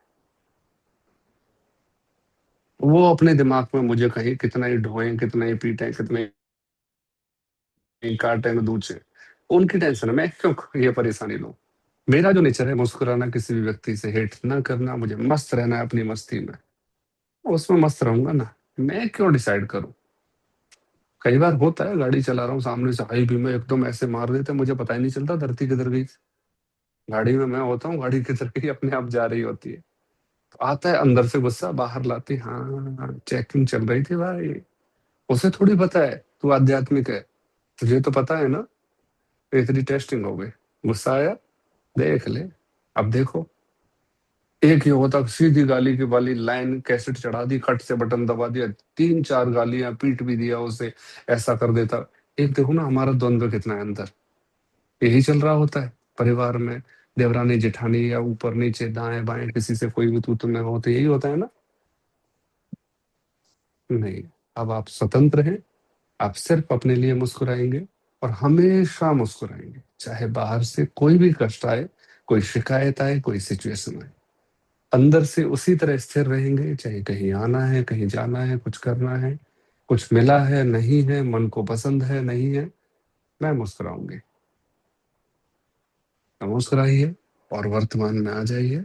वो अपने दिमाग में मुझे कहीं कितना ही ढोएं, कितना ही पीटें, कितना ही काटें दूचे, उनकी टेंशन है, मैं क्यों ये परेशानी लूं। मेरा जो नेचर है मुस्कुराना, किसी भी व्यक्ति से हेट ना करना, मुझे मस्त रहना है अपनी मस्ती में, उसमें मस्त रहूंगा ना, मैं क्यों डिसाइड करूं। कई बार होता है गाड़ी चला रहा हूँ, सामने से हाई भी में एकदम ऐसे मार देते हैं, मुझे पता ही नहीं चलता धरती किधर गई। गाड़ी में मैं होता हूँ, गाड़ी किधर गई अपने आप जा रही होती है। तो आता है अंदर से गुस्सा, बाहर लाती, हाँ चेकिंग चल रही थी भाई, उसे थोड़ी पता है तू आध्यात्मिक है, तुझे तो पता है ना। तो इतनी टेस्टिंग हो गई, गुस्सा आया, देख ले। अब देखो, एक ही होता सीधी गाली की वाली लाइन कैसेट चढ़ा दी, खट से बटन दबा दिया, 3-4 गालियां, पीट भी दिया उसे, ऐसा कर देता। एक देखो ना हमारा द्वंद्व कितना है अंदर, यही चल रहा होता है परिवार में। देवरानी जेठानी या ऊपर नीचे दाएं बाएं किसी से कोई भी तू तुम्हें हो, तो यही होता है ना। नहीं, अब आप स्वतंत्र हैं, आप सिर्फ अपने लिए मुस्कुराएंगे, और हमेशा मुस्कुराएंगे, चाहे बाहर से कोई भी कष्ट आए, कोई शिकायत आए, कोई सिचुएशन आए, अंदर से उसी तरह स्थिर रहेंगे। चाहे कहीं आना है, कहीं जाना है, कुछ करना है, कुछ मिला है नहीं है, मन को पसंद है नहीं है, मैं मुस्कुराऊंगी। मुस्कुराइए और वर्तमान में आ जाइए,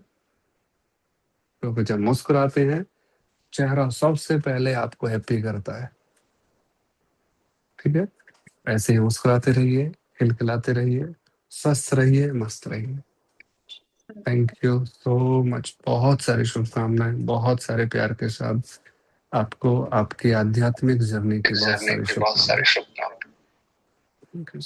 क्योंकि जब मुस्कुराते हैं चेहरा सबसे पहले आपको हैप्पी करता है। ठीक है, ऐसे ही मुस्कुराते रहिए, खिलखिलाते रहिए, स्वस्थ रहिए, मस्त रहिए। थैंक यू सो मच, बहुत सारी शुभकामनाएं, बहुत सारे प्यार के साथ आपको आपकी आध्यात्मिक जर्नी की बहुत सारी शुभकामनाएं। Thank you.